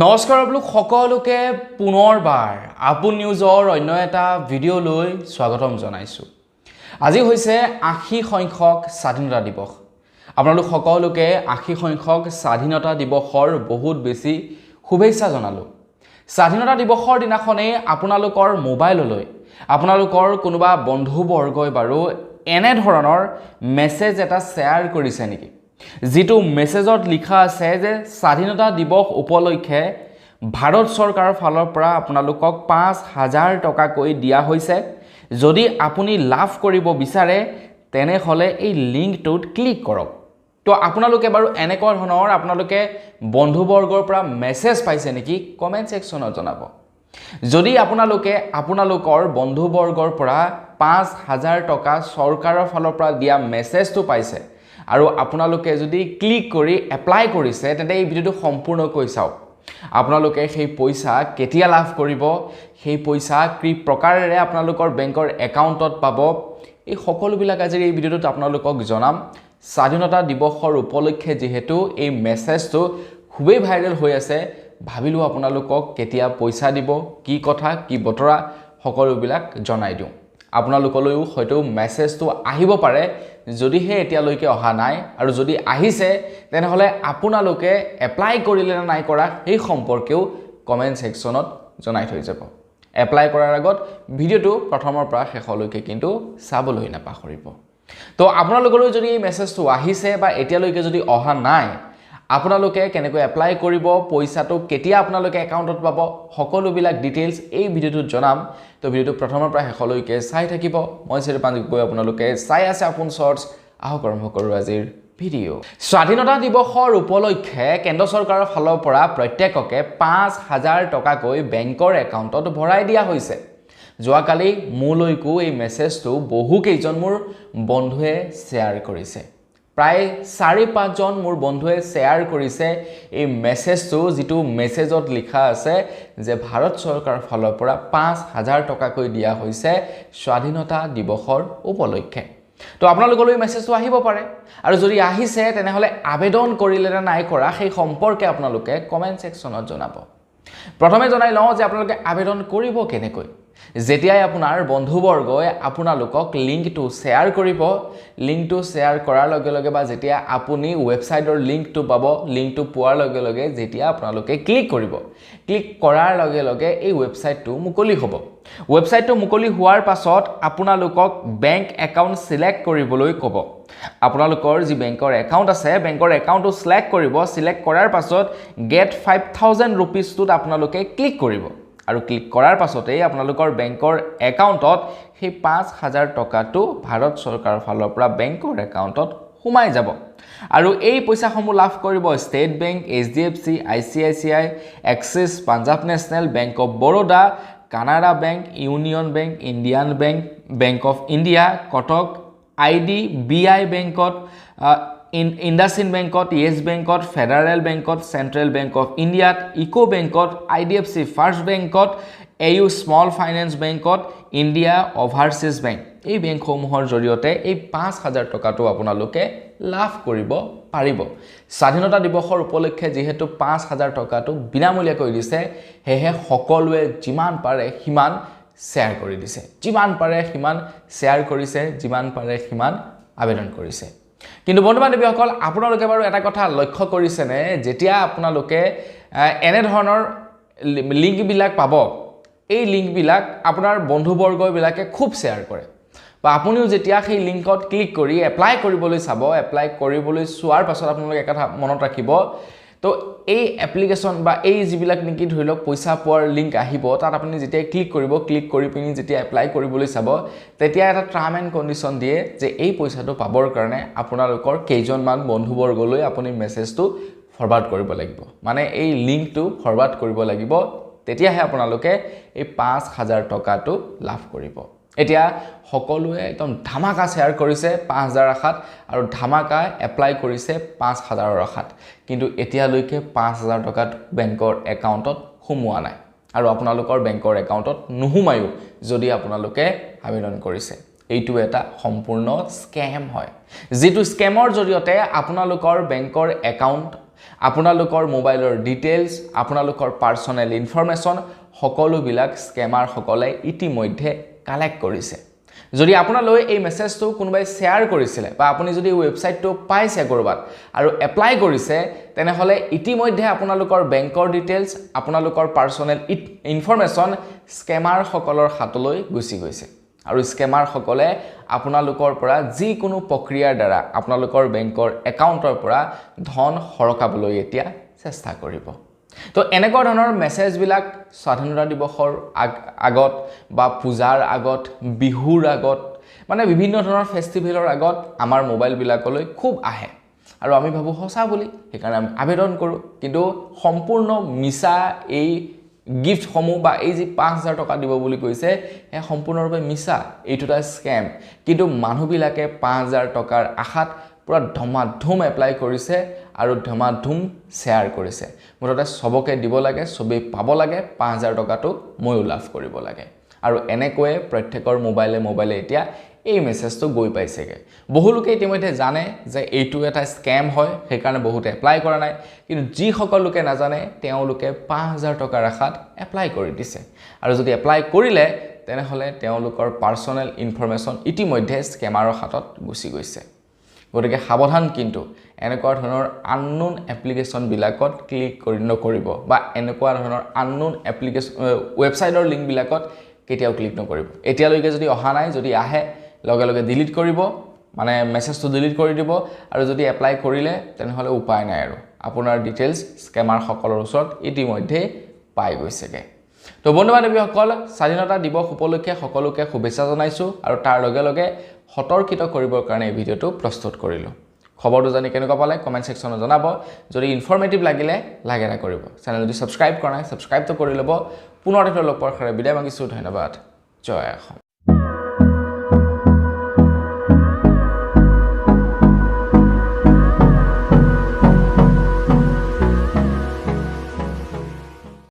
নমস্কাৰ আপোনালোক সকলোকে পুনৰবাৰ আপোন নিউজৰ অন্য এটা ভিডিঅ'লৈ স্বাগতম জনাইছোঁ। আজি হৈছে ৮০ সংখ্যক স্বাধীনতা দিৱস। আপোনালোক সকলোকে ৮০ সংখ্যক স্বাধীনতা দিৱসৰ বহুত বেছি শুভেচ্ছা জনালোঁ। স্বাধীনতা দিৱসৰ দিনাখনেই আপোনালোকৰ মোবাইললৈ আপোনালোকৰ কোনোবা বন্ধুবৰ্গই বাৰু এনে ধৰণৰ মেছেজ এটা শ্বেয়াৰ কৰিছে নেকি, যিটো মেছেজত লিখা আছে যে স্বাধীনতা দিৱস উপলক্ষে ভাৰত চৰকাৰৰ ফালৰ পৰা আপোনালোকক ৫,০০০ টকাকৈ দিয়া হৈছে। যদি আপুনি লাভ কৰিব বিচাৰে তেনেহ'লে এই লিংকটোত ক্লিক কৰক। তো আপোনালোকে বাৰু এনেকুৱা ধৰণৰ আপোনালোকে বন্ধুবৰ্গৰ পৰা মেছেজ পাইছে নেকি, কমেণ্ট ছেকশ্যনত জনাব। যদি আপোনালোকে আপোনালোকৰ বন্ধুবৰ্গৰ পৰা ৫,০০০ টকা চৰকাৰৰ ফালৰ পৰা দিয়া মেছেজটো পাইছে আৰু আপোনালোকে যদি ক্লিক কৰি এপ্লাই কৰিছে, তেন্তে এই ভিডিঅ'টো সম্পূৰ্ণকৈ চাওক। আপোনালোকে সেই পইচা কেতিয়া লাভ কৰিব, সেই পইচা কি প্ৰকাৰেৰে আপোনালোকৰ বেংকৰ একাউণ্টত পাব, এই সকলোবিলাক আজিৰ এই ভিডিঅ'টোত আপোনালোকক জনাম। স্বাধীনতা দিৱসৰ উপলক্ষে যিহেতু এই মেছেজটো খুবেই ভাইৰেল হৈ আছে, ভাবিলোঁ আপোনালোকক কেতিয়া পইচা দিব, কি কথা কি বতৰা সকলোবিলাক জনাই দিওঁ। আপোনালোকলৈও হয়তো মেছেজটো আহিব পাৰে, যদিহে এতিয়ালৈকে অহা নাই, আৰু যদি আহিছে তেনেহ'লে আপোনালোকে এপ্লাই কৰিলে নে নাই কৰা সেই সম্পৰ্কেও কমেণ্ট ছেকশ্যনত জনাই থৈ যাব। এপ্লাই কৰাৰ আগত ভিডিঅ'টো প্ৰথমৰ পৰা শেষলৈকে কিন্তু চাবলৈ নাপাহৰিব। তো আপোনালোকলৈ যদি এই মেছেজটো আহিছে বা এতিয়ালৈকে যদি অহা নাই, আপোনালোকে কেনেকৈ এপ্লাই কৰিব, পইচাটো কেতিয়া আপোনালোকে একাউণ্টত পাব, সকলোবিলাক ডিটেইলছ এই ভিডিঅ'টোত জনাম। তো ভিডিঅ'টো প্ৰথমৰ পৰা শেষলৈকে চাই থাকিব। মই চিৰপাঞ্জীক গৈ আপোনালোকে চাই আছে আপোন শ্বৰ্টছ। আহক আৰম্ভ কৰোঁ আজিৰ ভিডিঅ'। স্বাধীনতা দিৱসৰ উপলক্ষে কেন্দ্ৰ চৰকাৰৰ ফালৰ পৰা প্ৰত্যেককে ৫,০০০ টকাকৈ বেংকৰ একাউণ্টত ভৰাই দিয়া হৈছে। যোৱাকালি মোলৈকো এই মেছেজটো বহুকেইজন মোৰ বন্ধুৱে শ্বেয়াৰ কৰিছে। প্ৰায় ৪-৫জন মোৰ বন্ধুৱে শ্বেয়াৰ কৰিছে এই মেছেজটো, যিটো মেছেজত লিখা আছে যে ভাৰত চৰকাৰৰ ফালৰ পৰা ৫,০০০ টকাকৈ দিয়া হৈছে স্বাধীনতা দিৱসৰ উপলক্ষে। তো আপোনালোকলৈ মেছেজটো আহিব পাৰে, আৰু যদি আহিছে তেনেহ'লে আবেদন কৰিলে নে নাই কৰা সেই সম্পৰ্কে আপোনালোকে কমেণ্ট ছেকশ্যনত জনাব। প্ৰথমে জনাই লওঁ যে আপোনালোকে আবেদন কৰিব কেনেকৈ। যেতিয়াই আপোনাৰ বন্ধুবৰ্গই আপোনালোকক লিংকটো শ্বেয়াৰ কৰিব, লিংকটো শ্বেয়াৰ কৰাৰ লগে লগে বা যেতিয়া আপুনি ৱেবছাইটৰ লিংকটো পাব, লিংকটো পোৱাৰ লগে লগে যেতিয়া আপোনালোকে ক্লিক কৰিব, ক্লিক কৰাৰ লগে লগে এই ৱেবছাইটটো মুকলি হ'ব। ৱেবছাইটটো মুকলি হোৱাৰ পাছত আপোনালোকক বেংক একাউণ্ট ছিলেক্ট কৰিবলৈ ক'ব। আপোনালোকৰ যি বেংকৰ একাউণ্ট আছে, বেংকৰ একাউণ্টটো ছিলেক্ট কৰিব। ছিলেক্ট কৰাৰ পাছত গেট 5,000 ৰুপিজটোত আপোনালোকে ক্লিক কৰিব, আৰু ক্লিক কৰাৰ পাছতেই আপোনালোকৰ বেংকৰ একাউণ্টত সেই ৫,০০০ টকাটো ভাৰত চৰকাৰৰ ফালৰ পৰা বেংকৰ একাউণ্টত সোমাই যাব। আৰু এই পইচাসমূহ লাভ কৰিব State Bank, HDFC, ICICI, Axis, Punjab National, Bank of Baroda, Canara Bank, Union Bank, Indian Bank, Bank of India, Kotak, IDBI বেংকত, ইণ্ডাচিন বেংকত, য়েছ বেংকত, ফেডাৰেল বেংকত, চেণ্ট্ৰেল বেংক অফ ইণ্ডিয়াত, ইকো বেংকত, IDFC ফাৰ্ষ্ট বেংকত, AU স্মল ফাইনেন্স বেংকত, ইণ্ডিয়া অভাৰচিজ বেংক, এই বেংকসমূহৰ জৰিয়তে এই ৫,০০০ টকাটো আপোনালোকে লাভ কৰিব পাৰিব। স্বাধীনতা দিৱসৰ উপলক্ষে যিহেতু ৫,০০০ টকাটো বিনামূলীয়াকৈ দিছে, সেয়েহে সকলোৱে যিমান পাৰে সিমান শ্বেয়াৰ কৰি দিছে, যিমান পাৰে সিমান শ্বেয়াৰ কৰিছে, যিমান পাৰে সিমান আবেদন কৰিছে। কিন্তু বন্ধু বান্ধৱীসকল, আপোনালোকে বাৰু এটা কথা লক্ষ্য কৰিছেনে, যেতিয়া আপোনালোকে এনেধৰণৰ লিংকবিলাক পাব, এই লিংকবিলাক আপোনাৰ বন্ধুবৰ্গবিলাকে খুব শ্বেয়াৰ কৰে, বা আপুনিও যেতিয়া সেই লিংকত ক্লিক কৰি এপ্লাই কৰিবলৈ চাব, এপ্লাই কৰিবলৈ চোৱাৰ পাছত আপোনালোকে এটা কথা মনত ৰাখিব, তো এই এপ্লিকেশ্যন বা এই যিবিলাক নেকি ধৰি লওক পইচা পোৱাৰ লিংক আহিব, তাত আপুনি যেতিয়া ক্লিক কৰিব, ক্লিক কৰি পিনি যেতিয়া এপ্লাই কৰিবলৈ চাব, তেতিয়া এটা টাৰ্ম এণ্ড কণ্ডিশ্যন দিয়ে যে এই পইচাটো পাবৰ কাৰণে আপোনালোকৰ কেইজনমান বন্ধুবৰ্গলৈ আপুনি মেছেজটো ফৰৱাৰ্ড কৰিব লাগিব, মানে এই লিংকটো ফৰৱাৰ্ড কৰিব লাগিব, তেতিয়াহে আপোনালোকে এই ৫,০০০ টকাটো লাভ কৰিব। এতিয়া সকলোৱে একদম ধামাকা শ্বেয়াৰ কৰিছে ৫,০০০ আশাত, আৰু ধামাকা এপ্লাই কৰিছে ৫,০০০ আশাত, কিন্তু এতিয়ালৈকে ৫,০০০ টকাত বেংকৰ একাউণ্টত সোমোৱা নাই, আৰু আপোনালোকৰ বেংকৰ একাউণ্টত নোসোমায়ো যদি আপোনালোকে আবেদন কৰিছে। এইটো এটা সম্পূৰ্ণ স্কেম হয়, যিটো স্কেমৰ জৰিয়তে আপোনালোকৰ বেংকৰ একাউণ্ট আপোনালোকৰ মোবাইলৰ ডিটেইলছ, আপোনালোকৰ পাৰ্চনেল ইনফৰমেশ্যন সকলোবিলাক স্কেমাৰসকলে ইতিমধ্যে কালেক্ট কৰিছে। যদি আপোনালৈ এই মেছেজটো কোনোবাই শ্বেয়াৰ কৰিছিলে বা আপুনি যদি ৱেবছাইটটো পাইছে ক'ৰবাত আৰু এপ্লাই কৰিছে, তেনেহ'লে ইতিমধ্যে আপোনালোকৰ বেংকৰ ডিটেইলছ, আপোনালোকৰ পাৰ্চনেল ইনফৰমেশ্যন স্কেমাৰসকলৰ হাতলৈ গুচি গৈছে। আৰু স্কেমাৰসকলে আপোনালোকৰ পৰা যিকোনো প্ৰক্ৰিয়াৰ দ্বাৰা আপোনালোকৰ বেংকৰ একাউণ্টৰ পৰা ধন সৰকাবলৈ এতিয়া চেষ্টা কৰিব। তো এনেকুৱা ধৰণৰ মেছেজবিলাক স্বাধীনতা দিৱসৰ আগত বা পূজাৰ আগত, বিহুৰ আগত, মানে বিভিন্ন ধৰণৰ ফেষ্টিভেলৰ আগত আমাৰ মোবাইলবিলাকলৈ খুব আহে আৰু আমি ভাবোঁ সঁচা বুলি, সেইকাৰণে আমি আবেদন কৰোঁ। কিন্তু সম্পূৰ্ণ মিছা এই গিফ্টসমূহ বা এই যি 5,000 টকা দিব বুলি কৈছে, সেয়া সম্পূৰ্ণৰূপে মিছা, এইটো এটা স্কেম। কিন্তু মানুহবিলাকে 5,000 টকাৰ আশাত পুৰা ধমাধুম এপ্লাই কৰিছে আৰু ধমাধুম শ্বেয়াৰ কৰিছে। মুঠতে চবকে দিব লাগে, চবেই পাব লাগে, 5,000 টকাটো ময়ো লাভ কৰিব লাগে। আৰু এনেকৈয়ে প্ৰত্যেকৰ মোবাইলে এতিয়া এই মেছেজটো গৈ পাইছেগৈ। বহুলোকে ইতিমধ্যে জানে যে এইটো এটা স্কেম হয়, সেইকাৰণে বহুতে এপ্লাই কৰা নাই। কিন্তু যিসকল লোকে নাজানে তেওঁলোকে 5,000 টকাৰ আশাত এপ্লাই কৰি দিছে। আৰু যদি এপ্লাই কৰিলে তেনেহ'লে তেওঁলোকৰ পাৰ্চনেল ইনফৰমেশ্যন ইতিমধ্যে স্কেমাৰৰ হাতত গুচি গৈছে। গতিকে সাৱধান, কিন্তু এনেকুৱা ধৰণৰ আননোন এপ্লিকেশ্যনবিলাকত ক্লিক নকৰিব বা এনেকুৱা ধৰণৰ আননোন ৱেবছাইটৰ লিংকবিলাকত কেতিয়াও ক্লিক নকৰিব। এতিয়ালৈকে যদি অহা নাই, যদি আহে লগে লগে ডিলিট কৰিব, মানে মেছেজটো ডিলিট কৰি দিব। আৰু যদি এপ্লাই কৰিলে তেনেহ'লে উপায় নাই, আৰু আপোনাৰ ডিটেইলছ স্কেমাৰসকলৰ ওচৰত ইতিমধ্যেই পাই গৈছেগৈ। তো বন্ধু বান্ধৱীসকল, স্বাধীনতা দিৱস উপলক্ষে সকলোকে শুভেচ্ছা জনাইছোঁ আৰু তাৰ লগে লগে সতৰ্কিত কৰিবৰ কাৰণে এই ভিডিঅ'টো প্ৰস্তুত কৰিলোঁ। খবৰটো জানি কেনেকুৱা পালে কমেণ্ট ছেকশ্যনত জনাব। যদি ইনফৰ্মেটিভ লাগিলে লাইক এটা কৰিব। চেনেল যদি ছাবস্ক্ৰাইব কৰা নাই ছাবস্ক্ৰাইবটো কৰি ল'ব। পুনৰ এটা লগ পোৱাৰ বিদায় মাগিছোঁ। ধন্যবাদ। জয় অসম।